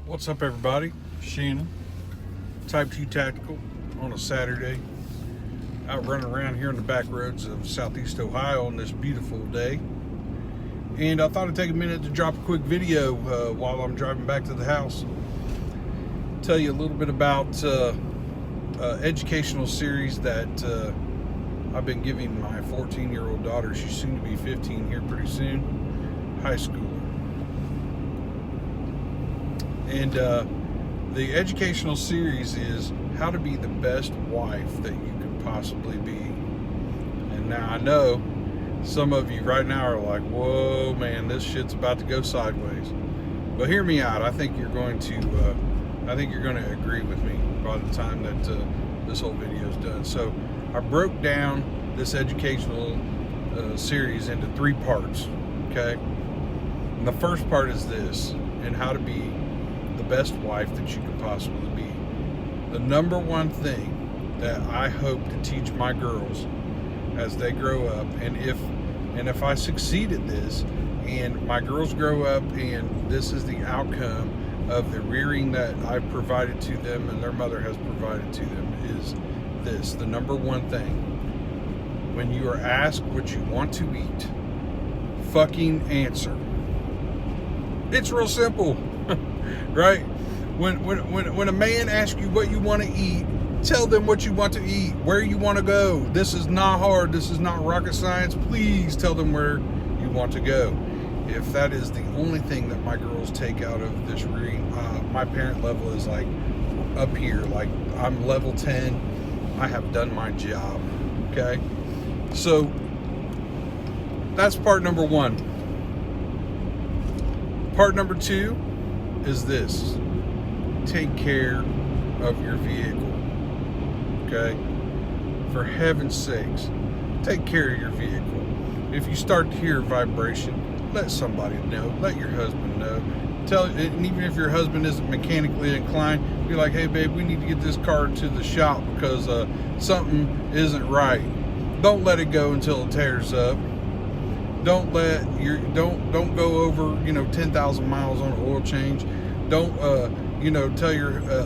What's up, everybody? Shannon, Type 2 Tactical on a Saturday. Out running around here in the back roads of Southeast Ohio on this beautiful day. And I thought I'd take a minute to drop a quick video while I'm driving back to the house. Tell you a little bit about educational series that I've been giving my 14-year-old daughter. She's soon to be 15 here pretty soon. High schooler. And the educational series is how to be the best wife that you could possibly be. And now I know some of you right now are like, whoa, man, this shit's about to go sideways. But hear me out. I think you're going to agree with me by the time that this whole video is done. So I broke down this educational series into 3 parts. Okay, and the first part is this, and how to be the best wife that you could possibly be. The number one thing that I hope to teach my girls as they grow up, and if I succeed at this, and my girls grow up and this is the outcome of the rearing that I've provided to them and their mother has provided to them, is this: the number one thing, when you are asked what you want to eat, fucking answer. It's real simple. Right? When a man asks you what you want to eat, tell them what you want to eat, where you want to go. This is not hard. This is not rocket science. Please tell them where you want to go. If that is the only thing that my girls take out of this reading, my parent level is like up here. Like, I'm level 10. I have done my job. Okay? So that's part number 1. Part number 2 is this: take care of your vehicle. Okay? For heaven's sakes, take care of your vehicle. If you start to hear vibration, let somebody know. Let your husband know. And even if your husband isn't mechanically inclined, be like, hey babe, we need to get this car to the shop because something isn't right. Don't let it go until it tears up. Don't go over 10,000 miles on an oil change. Don't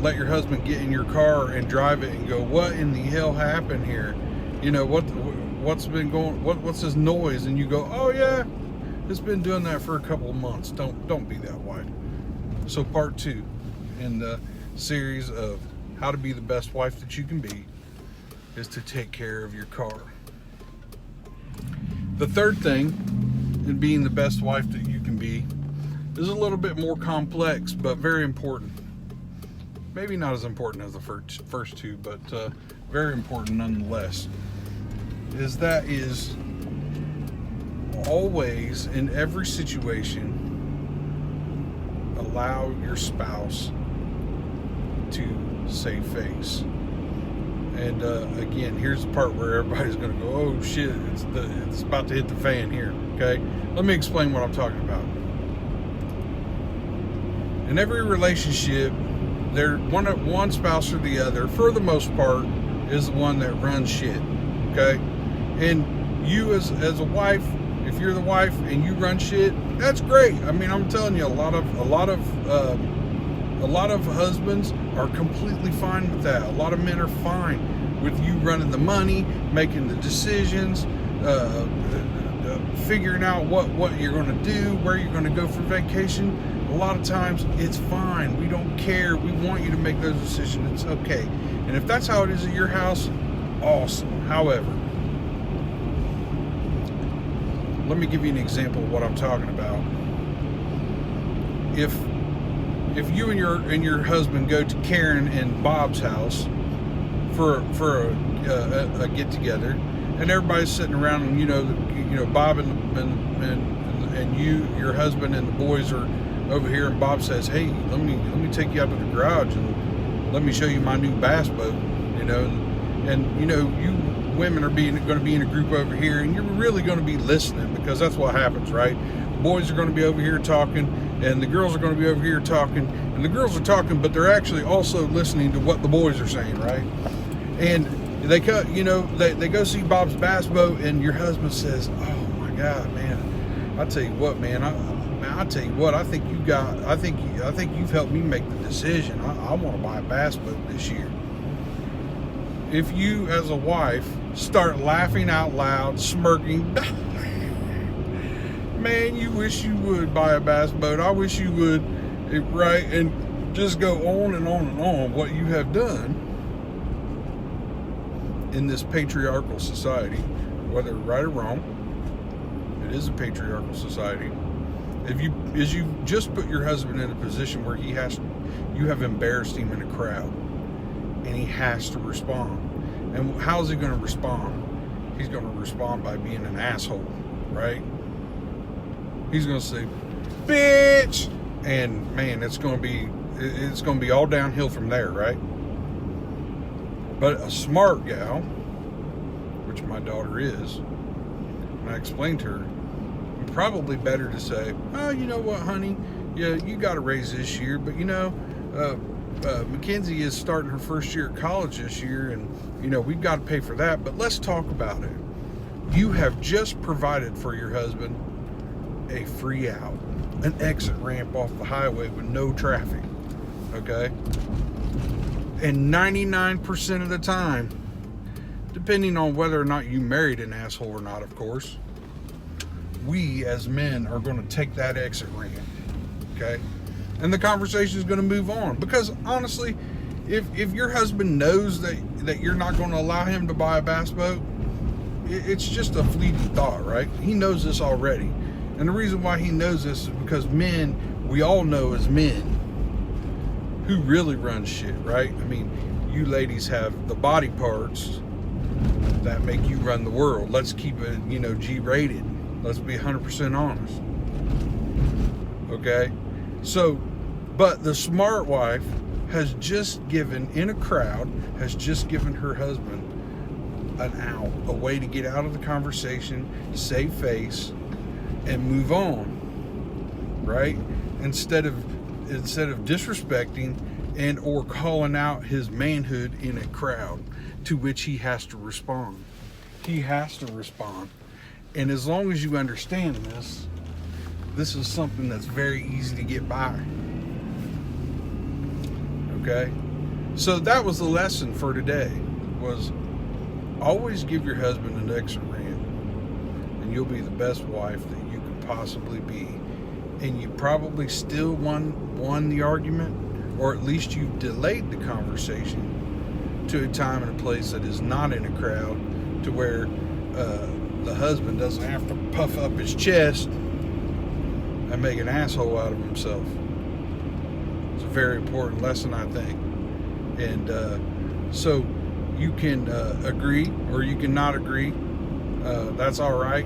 let your husband get in your car and drive it and go, what in the hell happened here? What's been going? What's this noise? And you go, oh yeah, it's been doing that for a couple of months. Don't be that wife. So part 2 in the series of how to be the best wife that you can be is to take care of your car. The third thing in being the best wife that you can be is a little bit more complex, but very important. Maybe not as important as the first 2, but very important nonetheless. Is always, in every situation, allow your spouse to save face. And again, here's the part where everybody's going to go, oh shit, it's about to hit the fan here. Okay, let me explain what I'm talking about. In every relationship, there one spouse or the other, for the most part, is the one that runs shit. Okay, and you as a wife, if you're the wife and you run shit, that's great. I mean, I'm telling you, a lot of husbands are completely fine with that. A lot of men are fine with you running the money, making the decisions, figuring out what you're going to do, where you're going to go for vacation. A lot of times it's fine. We don't care. We want you to make those decisions. It's okay. And if that's how it is at your house, awesome. However, let me give you an example of what I'm talking about. If you and your husband go to Karen and Bob's house for a get together, and everybody's sitting around, and Bob and you, your husband, and the boys are over here, and Bob says, hey, let me take you out to the garage and let me show you my new bass boat, and you women are going to be in a group over here, and you're really going to be listening, because that's what happens, right? The boys are going to be over here talking, and the girls are going to be over here talking, and the girls are talking, but they're actually also listening to what the boys are saying, right? And they go see Bob's bass boat, and your husband says, oh my God, man, I tell you what, man, man, I tell you what, I think you've helped me make the decision. I want to buy a bass boat this year. If you, as a wife, start laughing out loud, smirking, man, you wish you would buy a bass boat. I wish you would, right? And just go on and on and on what you have done in this patriarchal society, whether right or wrong. It is a patriarchal society. As you just put your husband in a position where you have embarrassed him in a crowd, and he has to respond. And how's he going to respond? He's going to respond by being an asshole, right? He's going to say, "Bitch," and man, it's going to be all downhill from there, right? But a smart gal, which my daughter is, and I explained to her, probably better to say, "Oh, you know what, honey? Yeah, you got a raise this year, but you know, Mackenzie is starting her first year at college this year, and you know we've got to pay for that. But let's talk about it. You have just provided for your husband a free out, an exit ramp off the highway with no traffic, okay? And 99% of the time, depending on whether or not you married an asshole or not, of course, we as men are going to take that exit ramp, okay? And the conversation is going to move on. Because honestly, if your husband knows that you're not going to allow him to buy a bass boat, it's just a fleeting thought, right? He knows this already. And the reason why he knows this is because men, we all know as men, who really run shit, right? I mean, you ladies have the body parts that make you run the world. Let's keep it, G-rated. Let's be 100% honest. Okay? So, but the smart wife has just given, in a crowd, has just given her husband an out, a way to get out of the conversation, save face, and move on, right? Instead of disrespecting and or calling out his manhood in a crowd, to which he has to respond. He has to respond. And as long as you understand this is something that's very easy to get by. Okay? So that was the lesson for today, was always give your husband an exit ramp, and you'll be the best wife that you could possibly be. And you probably still won the argument, or at least you delayed the conversation to a time and a place that is not in a crowd, to where the husband doesn't have to puff up his chest and make an asshole out of himself. It's a very important lesson, I think. And so you can agree or you can not agree. That's all right.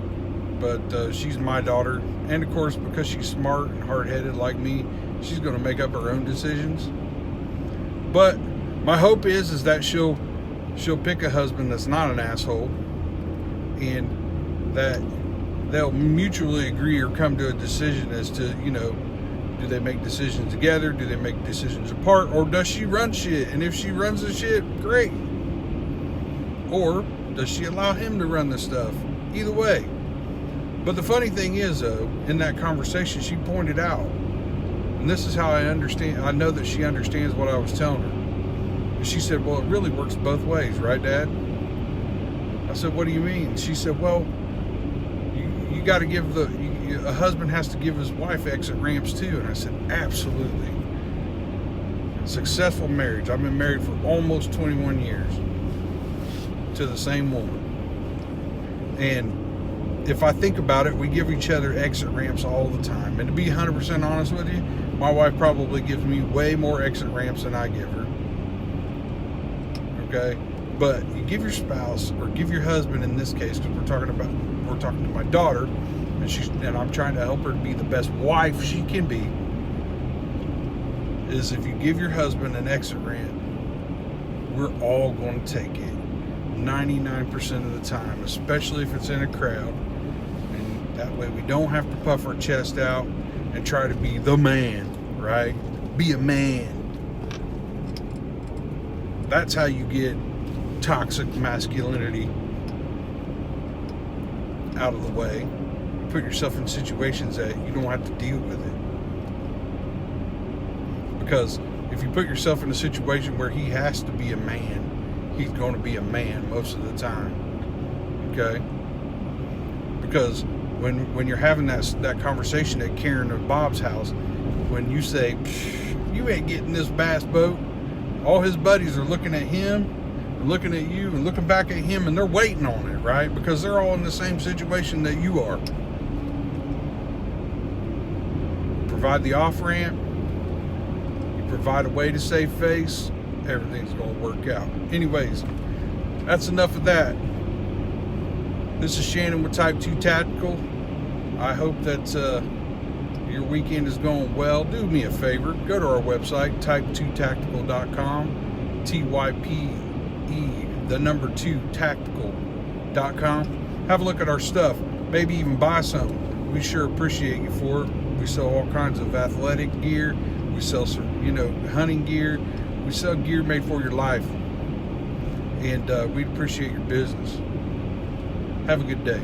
But she's my daughter. And of course, because she's smart and hard-headed like me, she's going to make up her own decisions. But my hope is that she'll pick a husband that's not an asshole, and that they'll mutually agree or come to a decision as to, do they make decisions together? Do they make decisions apart? Or does she run shit? And if she runs the shit, great. Or does she allow him to run the stuff? Either way. But the funny thing is, though, in that conversation, she pointed out, and this is how I know that she understands what I was telling her. She said, "Well, it really works both ways, right, Dad?" I said, "What do you mean?" She said, "Well, you got to give a husband has to give his wife exit ramps too." And I said, "Absolutely." Successful marriage. I've been married for almost 21 years to the same woman. And if I think about it, we give each other exit ramps all the time. And to be 100% honest with you, my wife probably gives me way more exit ramps than I give her. Okay? But you give your spouse, or give your husband in this case, because we're talking to my daughter, and I'm trying to help her to be the best wife she can be, is if you give your husband an exit ramp, we're all going to take it 99% of the time, especially if it's in a crowd. And that way we don't have to puff our chest out and try to be the man, right? Be a man. That's how you get toxic masculinity out of the way. put yourself in situations that you don't have to deal with it. Because if you put yourself in a situation where he has to be a man, he's going to be a man most of the time. Okay? Because when you're having that conversation at Karen or Bob's house, when you say, you ain't getting this bass boat, all his buddies are looking at him, looking at you, and looking back at him, and they're waiting on it, right? Because they're all in the same situation that you are. Provide the off-ramp, you provide a way to save face, everything's going to work out. Anyways, that's enough of that. This is Shannon with Type 2 Tactical. I hope that your weekend is going well. Do me a favor, go to our website, type2tactical.com, TYPE2tactical.com. Have a look at our stuff. Maybe even buy something. We sure appreciate you for it. We sell all kinds of athletic gear. We sell some, hunting gear. We sell gear made for your life. And we appreciate your business. Have a good day.